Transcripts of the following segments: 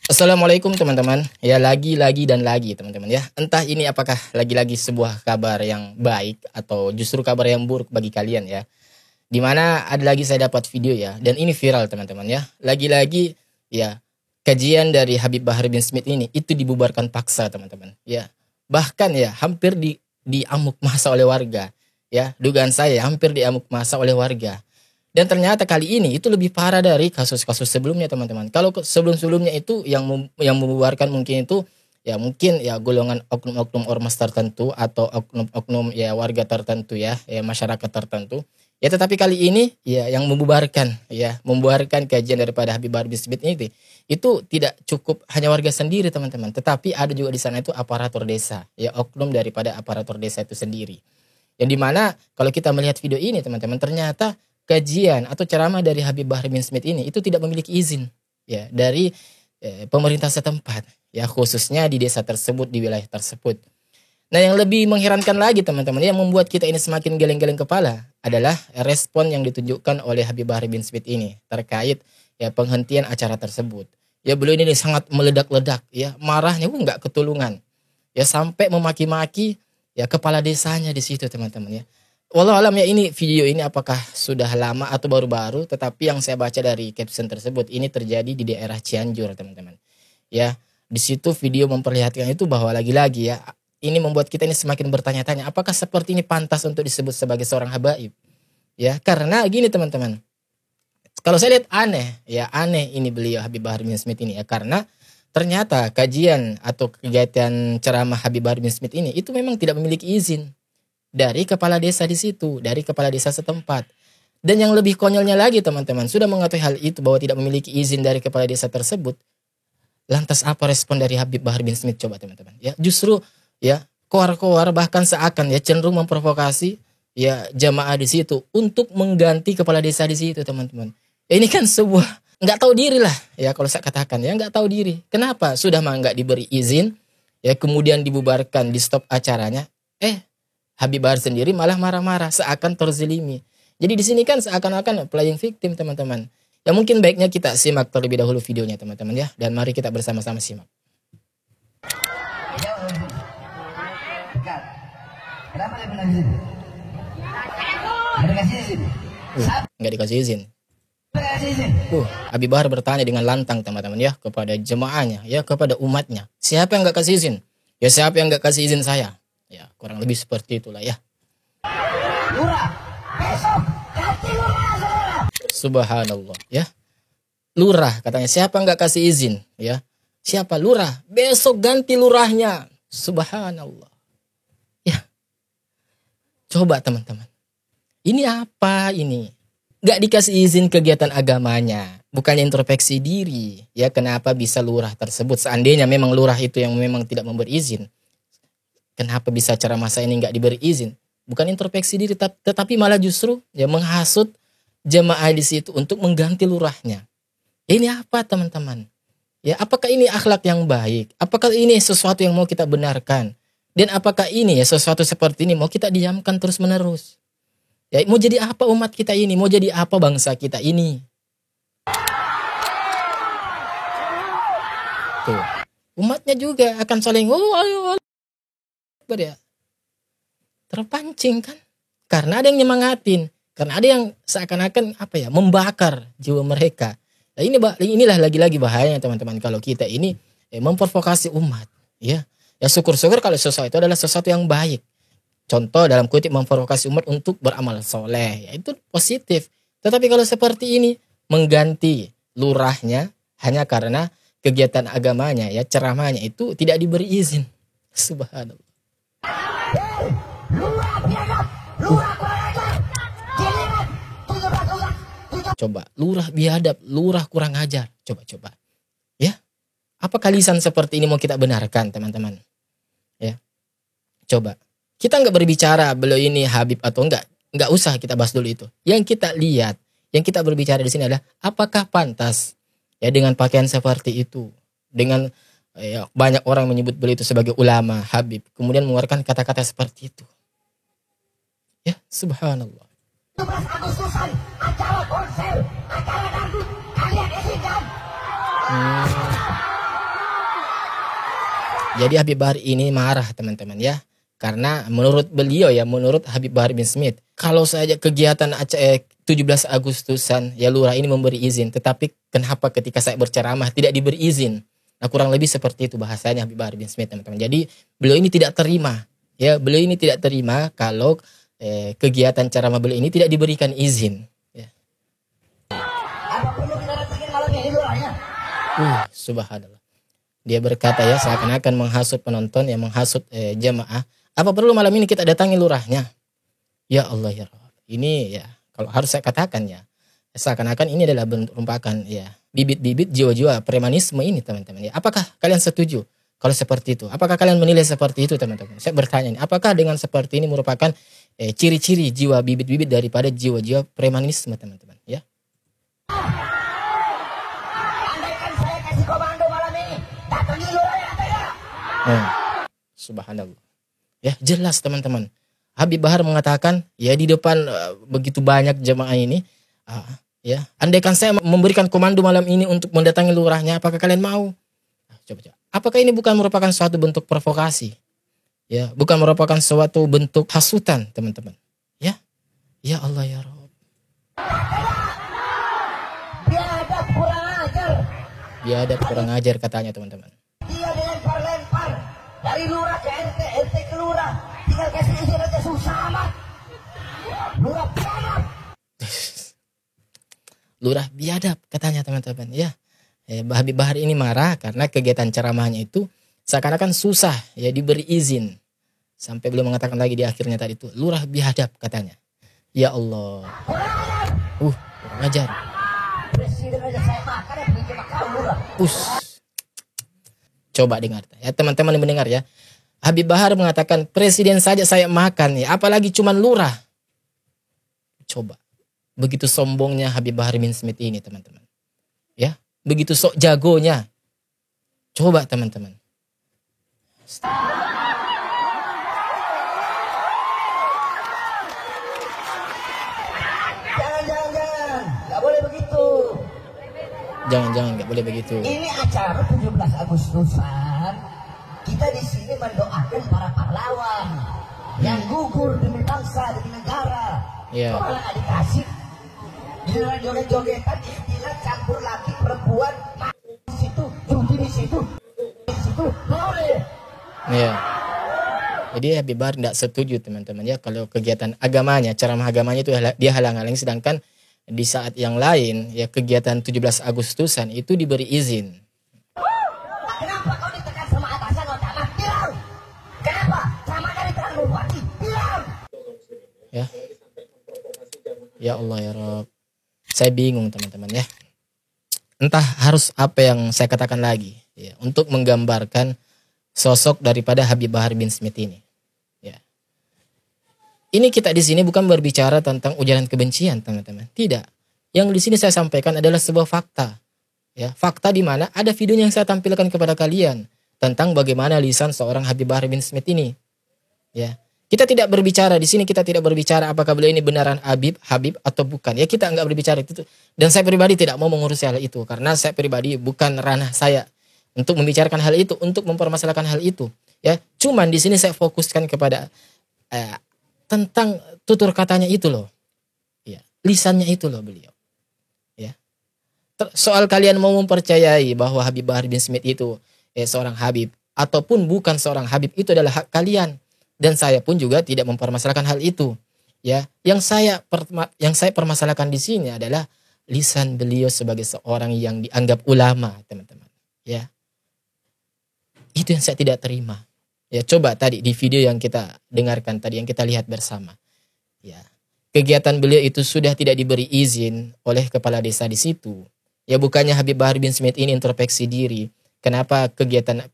Assalamualaikum teman-teman. Ya lagi-lagi dan lagi teman-teman ya. Entah ini apakah lagi-lagi sebuah kabar yang baik atau justru kabar yang buruk bagi kalian ya. Dimana ada lagi saya dapat video ya. Dan ini viral teman-teman ya. Lagi-lagi ya kajian dari Habib Bahar bin Smith ini itu dibubarkan paksa teman-teman ya. Bahkan ya hampir diamuk masa oleh warga. Ya dugaan saya hampir diamuk masa oleh warga. Dan ternyata kali ini itu lebih parah dari kasus-kasus sebelumnya teman-teman. Kalau sebelum-sebelumnya itu yang membubarkan mungkin itu ya mungkin ya golongan oknum-oknum ormas tertentu atau oknum-oknum ya warga tertentu ya masyarakat tertentu. Ya tetapi kali ini ya yang membubarkan kajian daripada Habib Bahar bin Smith ini itu tidak cukup hanya warga sendiri teman-teman, tetapi ada juga di sana itu aparatur desa, ya oknum daripada aparatur desa itu sendiri. Yang dimana kalau kita melihat video ini teman-teman ternyata kajian atau ceramah dari Habib Bahar bin Smith ini itu tidak memiliki izin ya dari pemerintah setempat ya khususnya di desa tersebut di wilayah tersebut. Nah yang lebih mengherankan lagi teman-teman yang membuat kita ini semakin geleng-geleng kepala adalah respon yang ditunjukkan oleh Habib Bahar bin Smith ini terkait ya penghentian acara tersebut. Ya beliau ini sangat meledak-ledak ya marahnya nggak ketulungan ya sampai memaki-maki ya kepala desanya di situ teman-teman ya. Walau alam ya ini video ini apakah sudah lama atau baru-baru, tetapi yang saya baca dari caption tersebut ini terjadi di daerah Cianjur teman-teman. Ya di situ video memperlihatkan itu bahwa lagi-lagi ya ini membuat kita ini semakin bertanya-tanya apakah seperti ini pantas untuk disebut sebagai seorang habaib. Ya karena gini teman-teman, kalau saya lihat aneh ini beliau Habib Bahar bin Smith ini ya karena ternyata kajian atau kegiatan ceramah Habib Bahar bin Smith ini itu memang tidak memiliki izin dari kepala desa di situ, dari kepala desa setempat. Dan yang lebih konyolnya lagi teman-teman, sudah mengetahui hal itu bahwa tidak memiliki izin dari kepala desa tersebut. Lantas apa respon dari Habib Bahar bin Smith coba teman-teman? Ya, justru ya koar-koar bahkan seakan ya cenderung memprovokasi ya jamaah di situ untuk mengganti kepala desa di situ teman-teman. Ya, ini kan sebuah nggak tahu diri lah ya kalau saya katakan ya nggak tahu diri. Kenapa? Sudah mah nggak diberi izin ya kemudian dibubarkan, di stop acaranya. Habib Bahar sendiri malah marah-marah seakan terzalimi. Jadi di sini kan seakan-akan playing victim teman-teman. Ya mungkin baiknya kita simak terlebih dahulu videonya teman-teman ya. Dan mari kita bersama-sama simak. Kenapa dia bilang izin? Nggak dikasih izin. Nggak dikasih izin. Habib Bahar bertanya dengan lantang teman-teman ya kepada jemaahnya ya kepada umatnya. Siapa yang nggak kasih izin? Ya siapa yang nggak kasih izin saya? Ya kurang lebih seperti itulah ya. Lurah, besok ganti lurah. Subhanallah ya. Lurah katanya siapa nggak kasih izin ya. Siapa lurah? Besok ganti lurahnya. Subhanallah. Ya. Coba teman-teman. Ini apa ini? Nggak dikasih izin kegiatan agamanya. Bukannya introspeksi diri. Ya kenapa bisa lurah tersebut? Seandainya memang lurah itu yang memang tidak memberi izin. Kenapa bisa ceramah saya ini nggak diberi izin? Bukan introspeksi diri, tetapi malah justru ya menghasut jemaah di situ untuk mengganti lurahnya. Ini apa teman-teman? Ya apakah ini akhlak yang baik? Apakah ini sesuatu yang mau kita benarkan? Dan apakah ini ya sesuatu seperti ini mau kita diamkan terus menerus? Ya mau jadi apa umat kita ini? Mau jadi apa bangsa kita ini? Tuh, umatnya juga akan saling ayo ya terpancing kan karena ada yang nyemangatin, karena ada yang seakan-akan membakar jiwa mereka. Nah, inilah lagi-lagi bahayanya teman-teman kalau kita ini memprovokasi umat ya syukur-syukur kalau sesuatu itu adalah sesuatu yang baik, contoh dalam kutip memprovokasi umat untuk beramal soleh ya itu positif. Tetapi kalau seperti ini mengganti lurahnya hanya karena kegiatan agamanya ya ceramahnya itu tidak diberi izin, subhanallah. Coba lurah biadab, lurah kurang ajar. Coba. Ya. Apa lisan seperti ini mau kita benarkan, teman-teman? Ya. Coba. Kita enggak berbicara beliau ini Habib atau enggak usah kita bahas dulu itu. Yang kita lihat, yang kita berbicara di sini adalah apakah pantas ya dengan pakaian seperti itu, dengan ya, banyak orang menyebut beliau itu sebagai ulama, Habib, kemudian mengeluarkan kata-kata seperti itu. Ya, subhanallah. Jadi Habib Bahar ini marah teman-teman ya. Karena menurut beliau ya, menurut Habib Bahar bin Smith, kalau saja kegiatan 17 Agustusan ya lurah ini memberi izin, tetapi kenapa ketika saya berceramah tidak diberi izin? Nah, kurang lebih seperti itu bahasanya Habib Bahar bin Smith teman-teman. Jadi beliau ini tidak terima ya, beliau ini tidak terima kalau kegiatan ceramah beliau ini tidak diberikan izin. Ya. Apa perlu kita datangin malam ini lurahnya? Subhanallah. Dia berkata ya seakan-akan menghasut penonton, ya menghasut jamaah. Apa perlu malam ini kita datangi lurahnya? Ya Allah ya Rabb. Ini ya kalau harus saya katakan ya, seakan-akan ini adalah merupakan ya bibit-bibit jiwa-jiwa premanisme ini teman-teman. Ya, apakah kalian setuju kalau seperti itu? Apakah kalian menilai seperti itu teman-teman? Saya bertanya nih, apakah dengan seperti ini merupakan ciri-ciri jiwa bibit-bibit daripada jiwa-jiwa premanisme teman-teman? Ya. Andaikan saya kasih komando malam ini, datangi lurahnya tidak? Subhanallah. Ya jelas teman-teman. Habib Bahar mengatakan ya di depan begitu banyak jemaah ini, ya andaikan saya memberikan komando malam ini untuk mendatangi lurahnya, apakah kalian mau? Coba. Apakah ini bukan merupakan suatu bentuk provokasi? Ya, bukan merupakan suatu bentuk hasutan teman-teman. Ya, ya Allah ya Rabb. Biadab kurang ajar. Biadab kurang ajar katanya teman-teman. Dia dilempar-lempar dari lurah ke RT, RT ke lurah. Tinggal kasih izin aja susah amat. Lurah biadab. Lurah biadab katanya teman-teman ya. Habib Bahar ini marah karena kegiatan ceramahnya itu seakan-akan susah ya diberi izin. Sampai beliau mengatakan lagi di akhirnya tadi itu lurah biadab katanya. Ya Allah. Kurang ajar. Presiden aja saya makan ya pergi makan lurah. Coba dengar ya teman-teman yang mendengar ya. Habib Bahar mengatakan presiden saja saya makan ya, apalagi cuman lurah. Coba. Begitu sombongnya Habib Bahar bin Smith ini teman-teman. Ya, begitu sok jagonya. Coba teman-teman. Jangan. Gak boleh begitu. Jangan, nggak boleh begitu. Ini acara 17 Agustusan. Kita di sini mendoakan para pahlawan yang gugur demi bangsa, demi negara. Iya. Malah nggak dikasih. Giliran joget-jogetan, istilah campur laki perempuan, di situ, cuci di situ, boleh. Iya. Jadi Habib Bahar tidak setuju teman-teman ya kalau kegiatan agamanya, ceramah agamanya itu dia halang-halangi, sedangkan di saat yang lain ya kegiatan 17 Agustusan itu diberi izin. Kenapa kau ditekan sama atasan Otama? Bilang. Kenapa? Sama dari terang bupati? Bilang. Ya. Ya Allah ya Rabb. Saya bingung teman-teman ya. Entah harus apa yang saya katakan lagi ya untuk menggambarkan sosok daripada Habib Bahar bin Smith ini. Ya. Ini kita di sini bukan berbicara tentang ujaran kebencian teman-teman. Tidak. Yang di sini saya sampaikan adalah sebuah fakta. Ya, fakta di mana ada videonya yang saya tampilkan kepada kalian tentang bagaimana lisan seorang Habib Bahar bin Smith ini. Ya. Kita tidak berbicara di sini, kita tidak berbicara apakah beliau ini benaran Habib atau bukan. Ya kita enggak berbicara itu. Dan saya pribadi tidak mau mengurusi hal itu karena saya pribadi bukan ranah saya untuk membicarakan hal itu, untuk mempermasalahkan hal itu. Ya, cuman di sini saya fokuskan kepada tentang tutur katanya itu loh. Ya, lisannya itu loh beliau. Ya. Soal kalian mau mempercayai bahwa Habib Bahar bin Smith itu seorang Habib ataupun bukan seorang Habib, itu adalah hak kalian. Dan saya pun juga tidak mempermasalahkan hal itu. Ya, yang saya permasalahkan di sini adalah lisan beliau sebagai seorang yang dianggap ulama, teman-teman. Ya. Itu yang saya tidak terima. Ya, coba tadi di video yang kita dengarkan tadi, yang kita lihat bersama. Ya. Kegiatan beliau itu sudah tidak diberi izin oleh kepala desa di situ. Ya, bukannya Habib Bahar bin Smith ini introspeksi diri. Kenapa kegiatan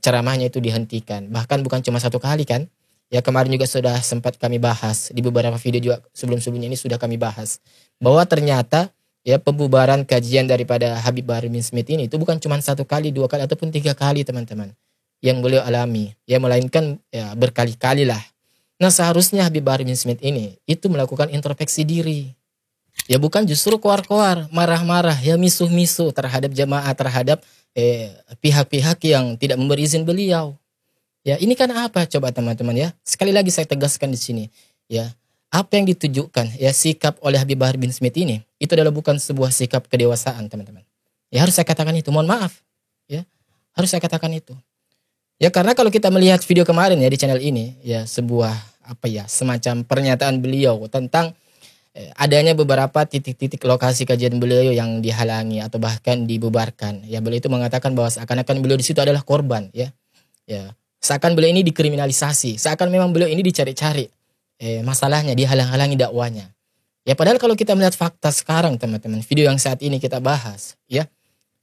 ceramahnya itu dihentikan? Bahkan bukan cuma satu kali kan? Ya, kemarin juga sudah sempat kami bahas di beberapa video juga sebelum-sebelumnya ini sudah kami bahas bahwa ternyata ya pembubaran kajian daripada Habib Bahar bin Smith ini itu bukan cuma satu kali, dua kali ataupun tiga kali teman-teman yang beliau alami, ya melainkan ya berkali-kali lah. Nah, seharusnya Habib Bahar bin Smith ini itu melakukan introspeksi diri. Ya bukan justru koar-koar, marah-marah, ya misuh-misuh terhadap jamaah, terhadap pihak-pihak yang tidak memberi izin beliau. Ya, ini kan apa coba teman-teman ya? Sekali lagi saya tegaskan di sini, ya. Apa yang ditujukan ya sikap oleh Habib Bahar bin Smith ini itu adalah bukan sebuah sikap kedewasaan, teman-teman. Ya harus saya katakan itu, mohon maaf. Ya, harus saya katakan itu. Ya karena kalau kita melihat video kemarin ya di channel ini, ya sebuah semacam pernyataan beliau tentang adanya beberapa titik-titik lokasi kajian beliau yang dihalangi atau bahkan dibubarkan. Ya beliau itu mengatakan bahwa seakan-akan beliau di situ adalah korban, ya. Ya, seakan beliau ini dikriminalisasi, seakan memang beliau ini dicari-cari. Masalahnya dihalang-halangi dakwanya. Ya padahal kalau kita melihat fakta sekarang teman-teman, video yang saat ini kita bahas, ya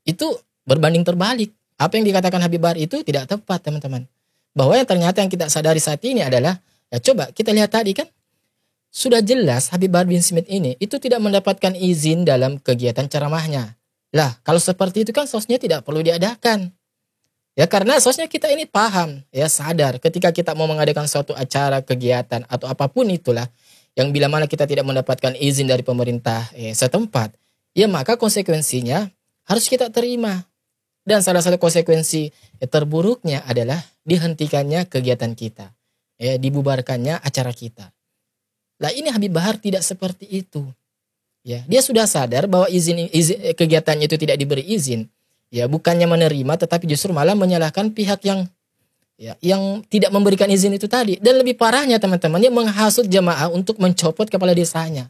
itu berbanding terbalik. Apa yang dikatakan Habib Bahar itu tidak tepat teman-teman. Bahwa yang ternyata yang kita sadari saat ini adalah, ya coba kita lihat tadi kan, sudah jelas Habib Bahar bin Smith ini itu tidak mendapatkan izin dalam kegiatan ceramahnya. Lah kalau seperti itu kan seharusnya tidak perlu diadakan. Ya karena seharusnya kita ini paham, ya sadar ketika kita mau mengadakan suatu acara, kegiatan atau apapun itulah yang bila mana kita tidak mendapatkan izin dari pemerintah setempat, ya maka konsekuensinya harus kita terima. Dan salah satu konsekuensi terburuknya adalah dihentikannya kegiatan kita, ya dibubarkannya acara kita. Lah ini Habib Bahar tidak seperti itu. Ya, dia sudah sadar bahwa izin kegiatannya itu tidak diberi izin. Ya bukannya menerima tetapi justru malah menyalahkan pihak yang tidak memberikan izin itu tadi. Dan lebih parahnya teman-teman, dia menghasut jemaah untuk mencopot kepala desanya.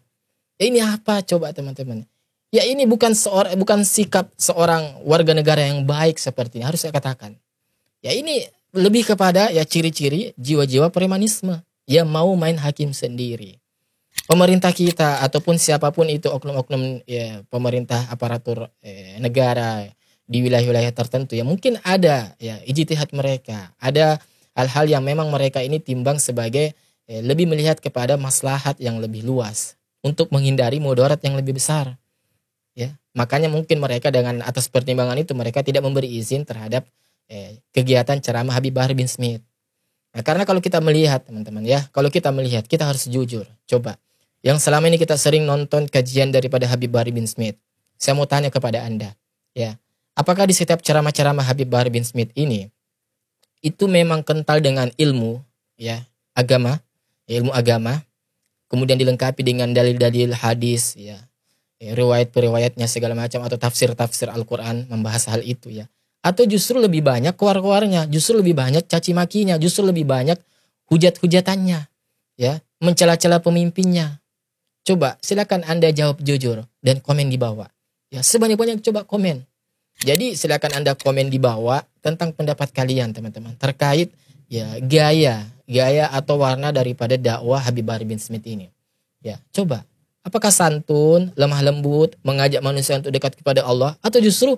Ya, ini apa coba teman-teman? Ya ini bukan sikap seorang warga negara yang baik seperti ini, harus saya katakan. Ya ini lebih kepada ya ciri-ciri jiwa-jiwa premanisme. Ya mau main hakim sendiri. Pemerintah kita ataupun siapapun itu oknum-oknum ya pemerintah aparatur negara di wilayah-wilayah tertentu ya mungkin ada ya ijtihad mereka, ada hal-hal yang memang mereka ini timbang sebagai lebih melihat kepada maslahat yang lebih luas untuk menghindari mudarat yang lebih besar. Ya, makanya mungkin mereka dengan atas pertimbangan itu mereka tidak memberi izin terhadap kegiatan ceramah Habib Bahar bin Smith. Nah, karena kalau kita melihat teman-teman ya, kalau kita melihat kita harus jujur. Coba, yang selama ini kita sering nonton kajian daripada Habib Bahar bin Smith, saya mau tanya kepada Anda, ya. Apakah di setiap ceramah-ceramah Habib Bahar bin Smith ini itu memang kental dengan ilmu ya, ilmu agama, kemudian dilengkapi dengan dalil-dalil hadis ya, riwayat-periwayatnya segala macam atau tafsir-tafsir Al-Qur'an membahas hal itu ya. Atau justru lebih banyak keluar-keluarnya, justru lebih banyak caci makinya, justru lebih banyak hujat-hujatannya ya, mencela-cela pemimpinnya. Coba silakan Anda jawab jujur dan komen di bawah. Ya, sebanyak-banyak coba komen. Jadi silakan Anda komen di bawah tentang pendapat kalian teman-teman terkait ya gaya atau warna daripada dakwah Habib Bahar bin Smith ini. Ya, coba apakah santun, lemah lembut, mengajak manusia untuk dekat kepada Allah atau justru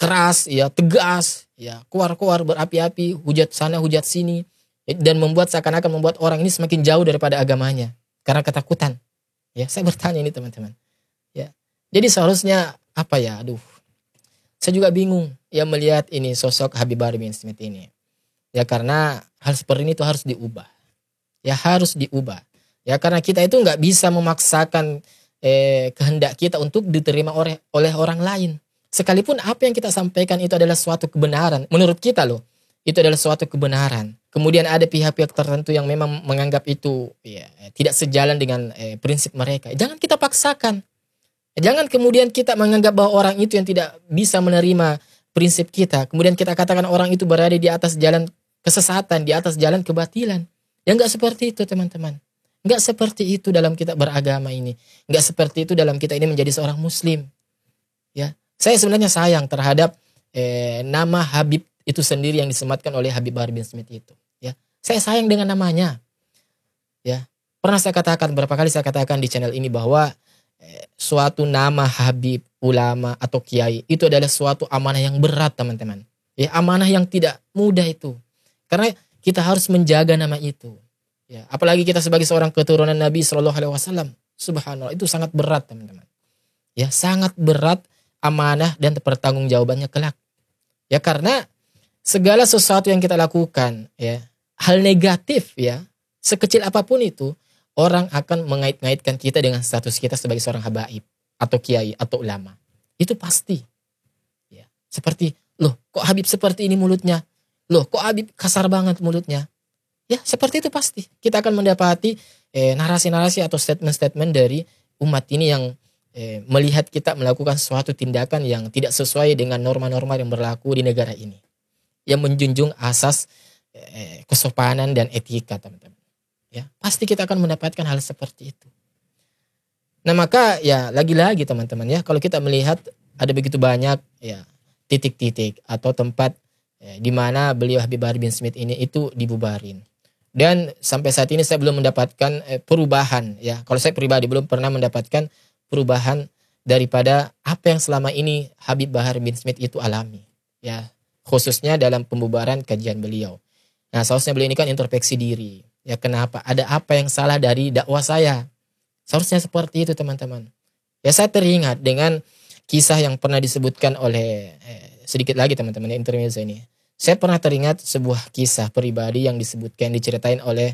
keras ya, tegas ya, keluar-keluar berapi-api, hujat sana hujat sini dan membuat seakan-akan membuat orang ini semakin jauh daripada agamanya karena ketakutan. Ya, saya bertanya ini teman-teman. Ya. Jadi seharusnya saya juga bingung ya melihat ini sosok Habib Bahar bin Smith ini. Ya karena hal seperti ini tuh harus diubah. Ya harus diubah. Ya karena kita itu nggak bisa memaksakan kehendak kita untuk diterima oleh orang lain. Sekalipun apa yang kita sampaikan itu adalah suatu kebenaran. Menurut kita loh. Itu adalah suatu kebenaran. Kemudian ada pihak-pihak tertentu yang memang menganggap itu ya, tidak sejalan dengan prinsip mereka. Jangan kita paksakan. Jangan kemudian kita menganggap bahwa orang itu yang tidak bisa menerima prinsip kita. Kemudian kita katakan orang itu berada di atas jalan kesesatan, di atas jalan kebatilan. Ya enggak seperti itu teman-teman. Enggak seperti itu dalam kita beragama ini. Enggak seperti itu dalam kita ini menjadi seorang muslim. Ya, saya sebenarnya sayang terhadap nama Habib itu sendiri yang disematkan oleh Habib Bahar bin Smith itu. Ya, saya sayang dengan namanya. Ya, pernah saya katakan berapa kali saya katakan di channel ini bahwa suatu nama Habib, ulama atau kiai itu adalah suatu amanah yang berat teman-teman. Ya, amanah yang tidak mudah itu. Karena kita harus menjaga nama itu. Ya, apalagi kita sebagai seorang keturunan Nabi Shallallahu Alaihi Wasallam, subhanallah itu sangat berat teman-teman. Ya, sangat berat amanah dan pertanggungjawabannya kelak. Ya, karena segala sesuatu yang kita lakukan, ya, hal negatif ya, sekecil apapun itu, orang akan mengait-ngaitkan kita dengan status kita sebagai seorang habaib atau kiai atau ulama. Itu pasti. Ya. Seperti, loh kok Habib seperti ini mulutnya? loh kok Habib kasar banget mulutnya. Ya seperti itu pasti. Kita akan mendapati narasi-narasi atau statement-statement dari umat ini yang melihat kita melakukan suatu tindakan yang tidak sesuai dengan norma-norma yang berlaku di negara ini. Yang menjunjung asas kesopanan dan etika, teman-teman. Ya, pasti kita akan mendapatkan hal seperti itu. Nah, maka ya lagi-lagi teman-teman ya, kalau kita melihat ada begitu banyak ya titik-titik atau tempat di mana beliau Habib Bahar bin Smith ini itu dibubarin. Dan sampai saat ini saya belum mendapatkan perubahan ya. Kalau saya pribadi belum pernah mendapatkan perubahan daripada apa yang selama ini Habib Bahar bin Smith itu alami ya, khususnya dalam pembubaran kajian beliau. Nah, seharusnya beliau ini kan introspeksi diri. Ya, kenapa? Ada apa yang salah dari dakwah saya? Seharusnya seperti itu, teman-teman. Ya, saya teringat dengan kisah yang pernah disebutkan oleh sedikit lagi teman-teman ya, intermezzo ini. Saya pernah teringat sebuah kisah pribadi yang diceritain oleh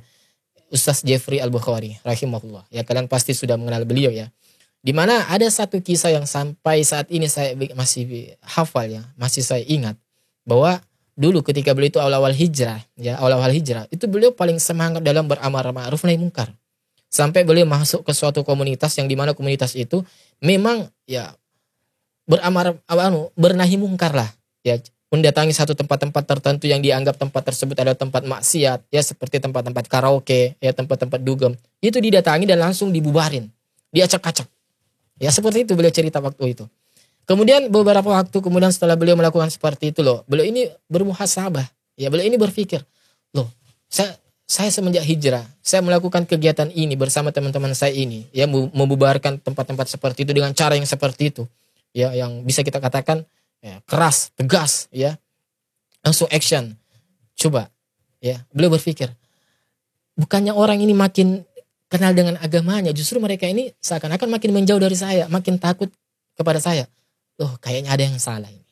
Ustaz Jeffrey Al-Bukhari rahimahullah. Ya, kalian pasti sudah mengenal beliau ya. Di mana ada satu kisah yang sampai saat ini saya masih hafal ya, masih saya ingat bahwa dulu ketika beliau itu awal-awal hijrah, itu beliau paling semangat dalam beramar ma'ruf nahi mungkar. Sampai beliau masuk ke suatu komunitas yang dimana komunitas itu memang ya bernahi mungkar lah. Ya, mendatangi satu tempat-tempat tertentu yang dianggap tempat tersebut adalah tempat maksiat, ya seperti tempat-tempat karaoke, ya tempat-tempat dugem. Itu didatangi dan langsung dibubarin, diacak-acak. Ya seperti itu beliau cerita waktu itu. Kemudian beberapa waktu kemudian setelah beliau melakukan seperti itu loh, beliau ini bermuhasabah. Ya, beliau ini berpikir, loh, saya semenjak hijrah, saya melakukan kegiatan ini bersama teman-teman saya ini, ya membubarkan tempat-tempat seperti itu dengan cara yang seperti itu. Ya, yang bisa kita katakan ya, keras, tegas, ya. Langsung action. Coba, ya. Beliau berpikir, bukannya orang ini makin kenal dengan agamanya, justru mereka ini seakan-akan makin menjauh dari saya, makin takut kepada saya. Loh, kayaknya ada yang salah ini.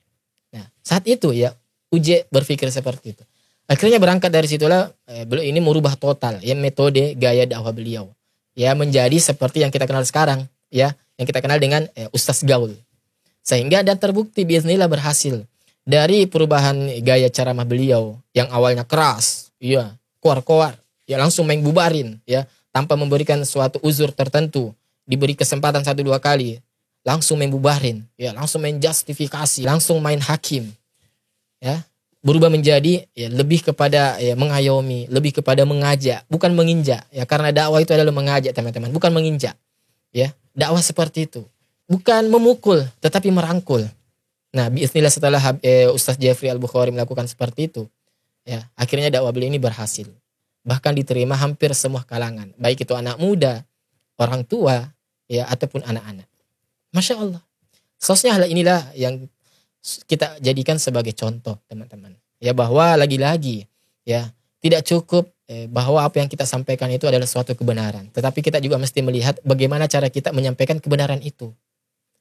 Nah, saat itu ya Uje berpikir seperti itu. Akhirnya berangkat dari situlah beliau ini merubah total ya metode gaya dakwah beliau. Ya menjadi seperti yang kita kenal sekarang ya, yang kita kenal dengan Ustaz Gaul. Sehingga dan terbukti biiznillah berhasil. Dari perubahan gaya ceramah beliau yang awalnya keras, ya, koar-koar, ya langsung main bubarin ya, tanpa memberikan suatu uzur tertentu, diberi kesempatan 1-2 kali. Langsung main bubarin, ya langsung main justifikasi, langsung main hakim, ya berubah menjadi ya lebih kepada ya mengayomi, lebih kepada mengajak, bukan menginjak, ya karena dakwah itu adalah mengajak teman-teman, bukan menginjak, ya dakwah seperti itu, bukan memukul, tetapi merangkul. Nah, biiznillah setelah Ustaz Jeffrey Al-Bukhari melakukan seperti itu, ya akhirnya dakwah beliau ini berhasil, bahkan diterima hampir semua kalangan, baik itu anak muda, orang tua, ya ataupun anak-anak. Masya Allah. Sosnya hal inilah yang kita jadikan sebagai contoh teman-teman. Ya bahwa lagi-lagi ya tidak cukup bahwa apa yang kita sampaikan itu adalah suatu kebenaran. Tetapi kita juga mesti melihat bagaimana cara kita menyampaikan kebenaran itu.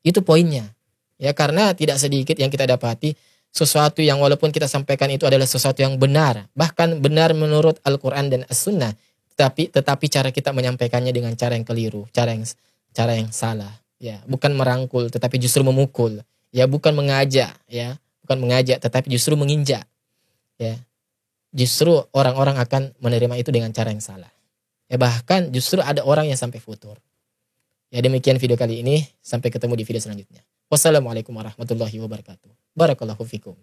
Itu poinnya. Ya karena tidak sedikit yang kita dapati sesuatu yang walaupun kita sampaikan itu adalah sesuatu yang benar. Bahkan benar menurut Al-Quran dan As-Sunnah. Tetapi cara kita menyampaikannya dengan cara yang keliru. Cara yang salah. Ya, bukan merangkul tetapi justru memukul. Ya, bukan mengajak, ya, bukan mengajak tetapi justru menginjak. Ya. Justru orang-orang akan menerima itu dengan cara yang salah. Ya, bahkan justru ada orang yang sampai futur. Ya, demikian video kali ini, sampai ketemu di video selanjutnya. Wassalamualaikum warahmatullahi wabarakatuh. Barakallahu fikum.